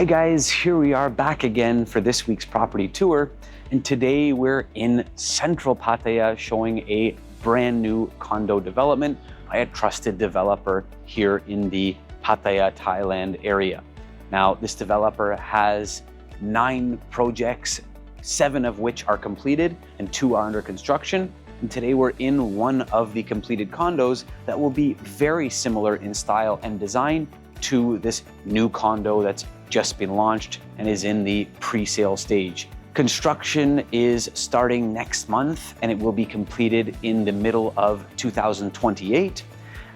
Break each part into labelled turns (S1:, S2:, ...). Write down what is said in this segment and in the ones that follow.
S1: Hi guys, here we are back again for this week's property tour. And today we're in central Pattaya showing a brand new condo development by a trusted developer here in the Pattaya, Thailand area. Now, this developer has 9 projects, 7 of which are completed and 2 are under construction. And today we're in one of the completed condos that will be very similar in style and design to this new condo that's just been launched and is in the pre-sale stage. Construction is starting next month and it will be completed in the middle of 2028.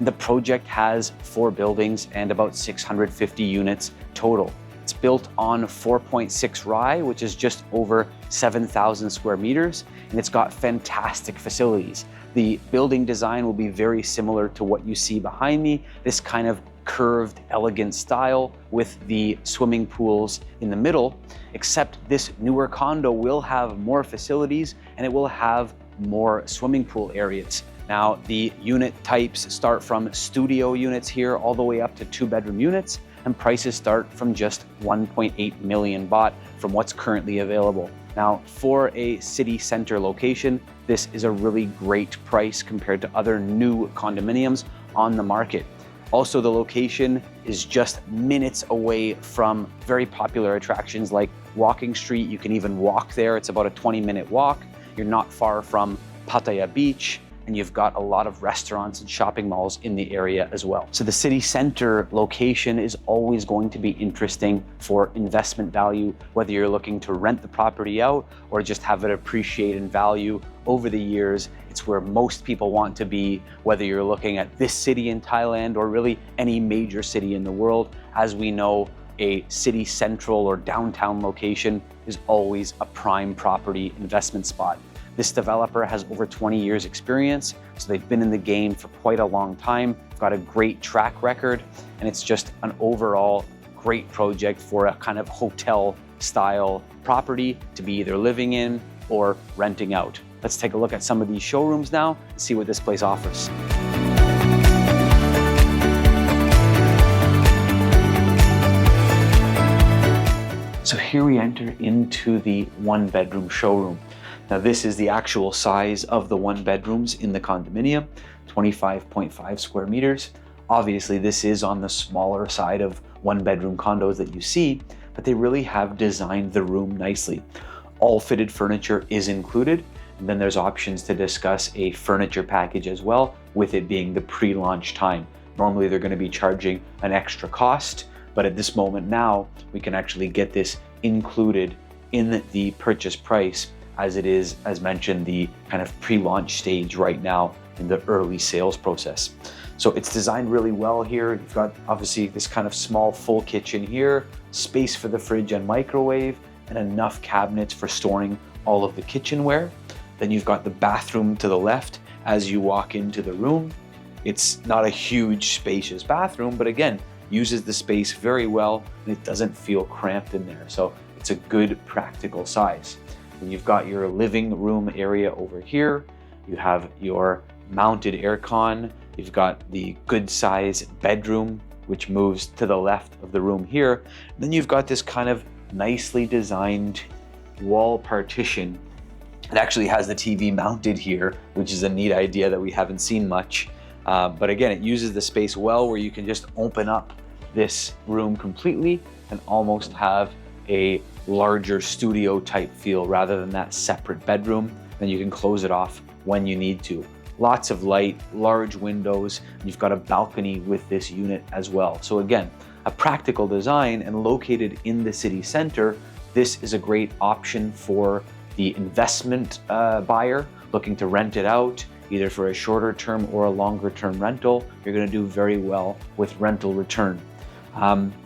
S1: The project has 4 buildings and about 650 units total. It's built on 4.6 𝗖𝗍, which is just over 7,000 square meters, and it's got fantastic facilities. The building design will be very similar to what you see behind me, this kind of curved, elegant style with the swimming pools in the middle, except this newer condo will have more facilities and it will have more swimming pool areas. Now, the unit types start from studio units here all the way up to 2-bedroom units, and prices start from just 1.8 million baht from what's currently available. Now, for a city center location, this is a really great price compared to other new condominiums on the market. Also, the location is just minutes away from very popular attractions like Walking Street. You can even walk there. It's about a 20-minute walk. You're not far from Pattaya Beach, and you've got a lot of restaurants and shopping malls in the area as well. So the city center location is always going to be interesting for investment value, whether you're looking to rent the property out or just have it appreciate in value over the years. It's where most people want to be, whether you're looking at this city in Thailand or really any major city in the world. As we know, a city central or downtown location is always a prime property investment spot. This developer has over 20 years experience, so they've been in the game for quite a long time, got a great track record, and it's just an overall great project for a kind of hotel style property to be either living in or renting out. Let's take a look at some of these showrooms now and see what this place offers. So here we enter into the 1-bedroom showroom. Now, this is the actual size of the 1 bedrooms in the condominium, 25.5 square meters. Obviously, this is on the smaller side of 1-bedroom condos that you see, but they really have designed the room nicely. All fitted furniture is included, and then there's options to discuss a furniture package as well, with it being the pre-launch time. Normally, they're going to be charging an extra cost, but at this moment now, we can actually get this included in the purchase price, as it is, as mentioned, the kind of pre-launch stage right now in the early sales process. So it's designed really well here. You've got obviously this kind of small full kitchen here, space for the fridge and microwave, and enough cabinets for storing all of the kitchenware. Then you've got the bathroom to the left as you walk into the room. It's not a huge, spacious bathroom, but again, uses the space very well, and it doesn't feel cramped in there. So it's a good practical size. And you've got your living room area over here. You have your mounted aircon. You've got the good size bedroom, which moves to the left of the room here. And then you've got this kind of nicely designed wall partition. It actually has the TV mounted here, which is a neat idea that we haven't seen much. But again, it uses the space well, where you can just open up this room completely and almost have a larger studio type feel rather than that separate bedroom. Then you can close it off when you need to. Lots of light, large windows, and you've got a balcony with this unit as well. So again, a practical design and located in the city center. This is a great option for the investment buyer looking to rent it out, either for a shorter term or a longer term rental. You're going to do very well with rental return.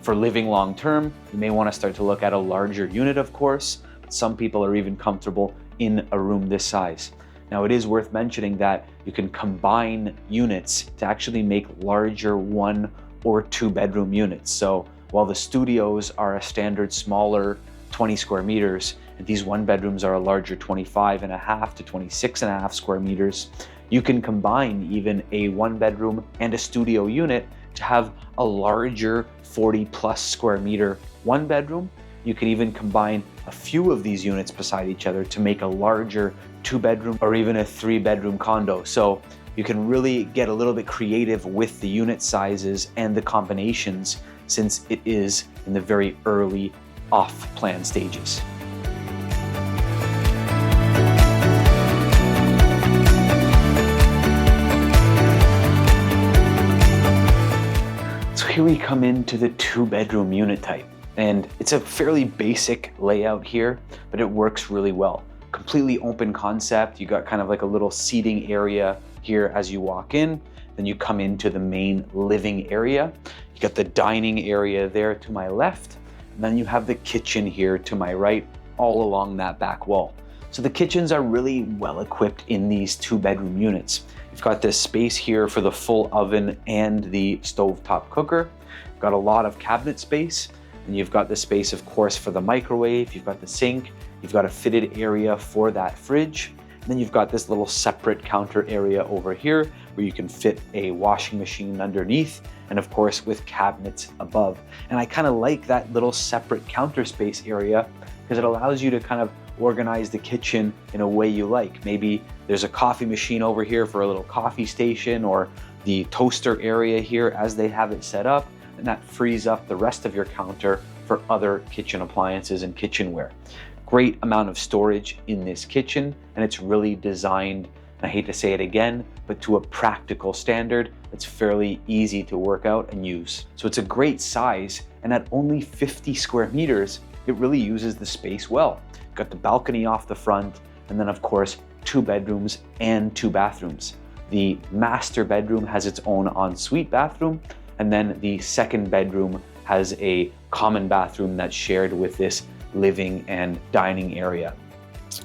S1: For living long term, you may want to start to look at a larger unit, of course. Some people are even comfortable in a room this size. Now, it is worth mentioning that you can combine units to actually make larger 1 or 2-bedroom units. So while the studios are a standard smaller 20 square meters, and these 1-bedrooms are a larger 25.5 to 26.5 square meters, you can combine even a 1-bedroom and a studio unit to have a larger 40+ square meter one bedroom. You could even combine a few of these units beside each other to make a larger 2-bedroom or even a 3-bedroom condo. So you can really get a little bit creative with the unit sizes and the combinations, since it is in the very early off-plan stages. So here we come into the 2-bedroom unit type. And it's a fairly basic layout here, but it works really well. Completely open concept. You got kind of like a little seating area here as you walk in. Then you come into the main living area. You got the dining area there to my left. And then you have the kitchen here to my right, all along that back wall. So the kitchens are really well equipped in these 2-bedroom units. You've got this space here for the full oven and the stovetop cooker. You've got a lot of cabinet space. And you've got the space, of course, for the microwave. You've got the sink. You've got a fitted area for that fridge. And then you've got this little separate counter area over here where you can fit a washing machine underneath, and of course with cabinets above. And I kind of like that little separate counter space area because it allows you to kind of organize the kitchen in a way you like. Maybe there's a coffee machine over here for a little coffee station, or the toaster area here as they have it set up. And that frees up the rest of your counter for other kitchen appliances and kitchenware. Great amount of storage in this kitchen, and it's really designed, and I hate to say it again, but to a practical standard that's fairly easy to work out and use. So it's a great size, and at only 50 square meters, it really uses the space well. You've got the balcony off the front, and then of course, 2 bedrooms and 2 bathrooms. The master bedroom has its own ensuite bathroom, and then the 2nd bedroom has a common bathroom that's shared with this living and dining area.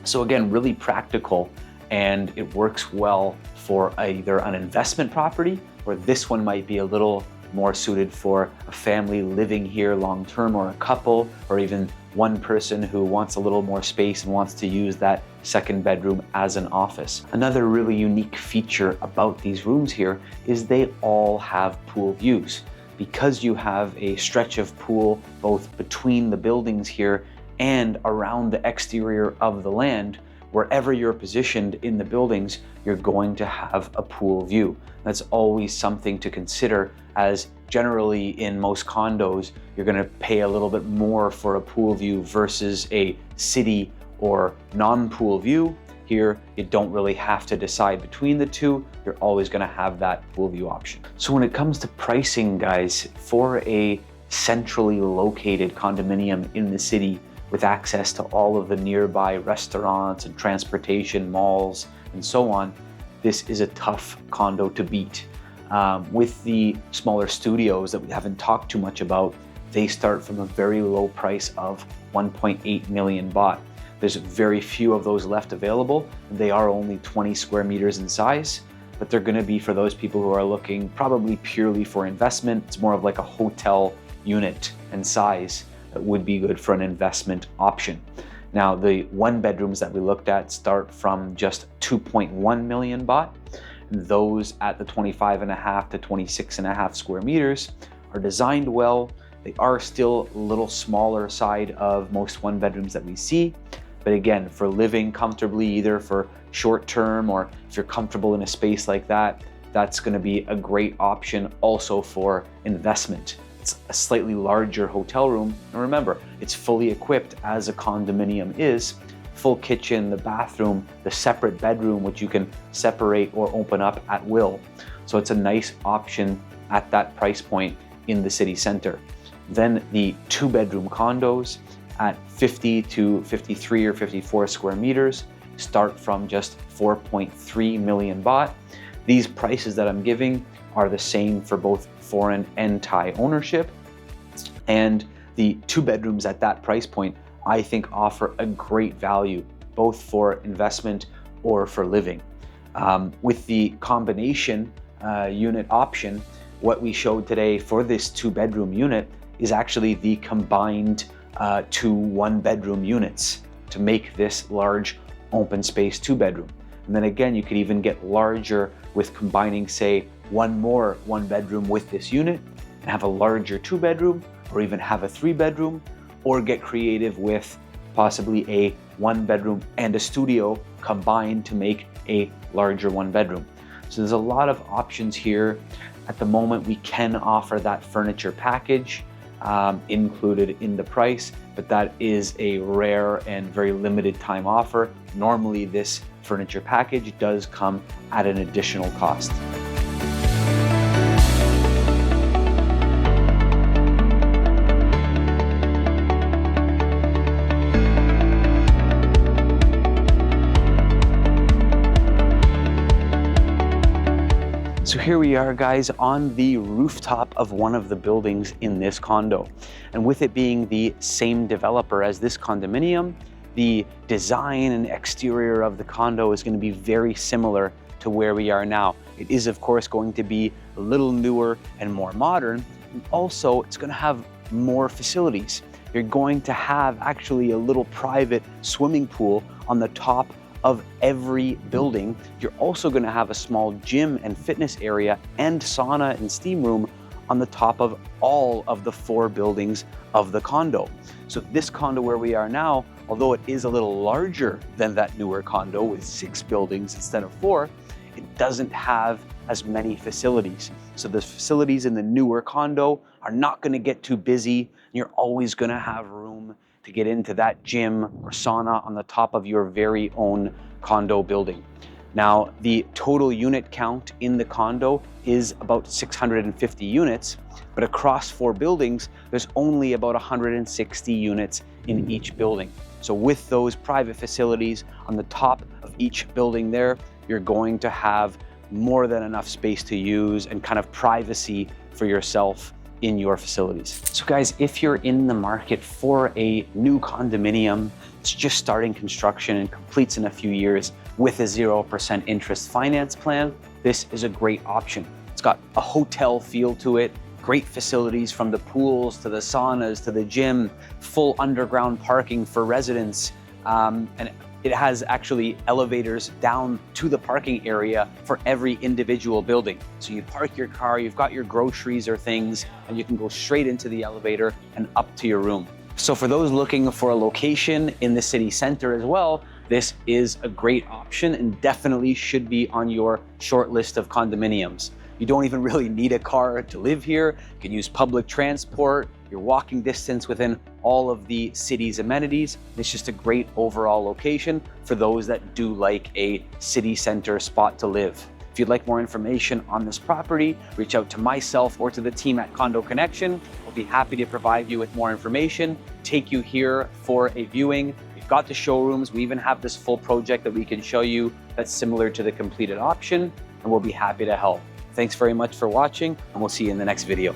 S1: So again, really practical, and it works well for either an investment property, or this one might be a little more suited for a family living here long-term, or a couple, or even one person who wants a little more space and wants to use that 2nd bedroom as an office. Another really unique feature about these rooms here is they all have pool views. Because you have a stretch of pool both between the buildings here and around the exterior of the land, wherever you're positioned in the buildings, you're going to have a pool view. That's always something to consider, as generally in most condos, you're going to pay a little bit more for a pool view versus a city or non-pool view. Here, you don't really have to decide between the two. You're always going to have that pool view option. So when it comes to pricing, guys, for a centrally located condominium in the city with access to all of the nearby restaurants and transportation, malls, and so on, this is a tough condo to beat. With the smaller studios that we haven't talked too much about, they start from a very low price of 1.8 million baht. There's very few of those left available. They are only 20 square meters in size, but they're gonna be for those people who are looking probably purely for investment. It's more of like a hotel unit and size that would be good for an investment option. Now, the 1-bedrooms that we looked at start from just 2.1 million baht. Those at the 25.5 to 26.5 square meters are designed well. They are still a little smaller side of most 1-bedrooms that we see. But again, for living comfortably, either for short term or if you're comfortable in a space like that, that's going to be a great option also for investment. It's a slightly larger hotel room. And remember, it's fully equipped as a condominium is. Full kitchen, the bathroom, the separate bedroom, which you can separate or open up at will. So it's a nice option at that price point in the city center. Then the 2-bedroom condos at 50 to 53 or 54 square meters start from just 4.3 million baht. These prices that I'm giving are the same for both foreign and Thai ownership. And the 2-bedrooms at that price point, I think, offer a great value, both for investment or for living. With the combination unit option, what we showed today for this 2-bedroom unit is actually the combined 2 1-bedroom units to make this large open space 2-bedroom. And then again, you could even get larger with combining, say, one more 1-bedroom with this unit and have a larger 2-bedroom, or even have a 3-bedroom, or get creative with possibly a 1-bedroom and a studio combined to make a larger 1-bedroom. So there's a lot of options here. At the moment, we can offer that furniture package included in the price, but that is a rare and very limited time offer. Normally, this furniture package does come at an additional cost. So here we are, guys, on the rooftop of one of the buildings in this condo. And with it being the same developer as this condominium, the design and exterior of the condo is going to be very similar to where we are now. It is, of course, going to be a little newer and more modern. And also, it's going to have more facilities. You're going to have actually a little private swimming pool on the top of every building. You're also going to have a small gym and fitness area and sauna and steam room on the top of all of the 4 buildings of the condo. So this condo where we are now, although it is a little larger than that newer condo with 6 buildings instead of 4, it doesn't have as many facilities. So the facilities in the newer condo are not going to get too busy. You're always going to have room to get into that gym or sauna on the top of your very own condo building. Now, the total unit count in the condo is about 650 units, but across 4 buildings, there's only about 160 units in each building. So with those private facilities on the top of each building there, you're going to have more than enough space to use and kind of privacy for yourself in your facilities. So guys, if you're in the market for a new condominium, it's just starting construction and completes in a few years with a 0% interest finance plan, this is a great option. It's got a hotel feel to it, great facilities from the pools to the saunas to the gym, full underground parking for residents, and it has actually elevators down to the parking area for every individual building. So you park your car, you've got your groceries or things, and you can go straight into the elevator and up to your room. So for those looking for a location in the city center as well, this is a great option and definitely should be on your short list of condominiums. You don't even really need a car to live here. You can use public transport. You're walking distance within all of the city's amenities. It's just a great overall location for those that do like a city center spot to live. If you'd like more information on this property, reach out to myself or to the team at Condo Connection. We'll be happy to provide you with more information, take you here for a viewing. We've got the showrooms. We even have this full project that we can show you that's similar to the completed option, and we'll be happy to help. Thanks very much for watching, and we'll see you in the next video.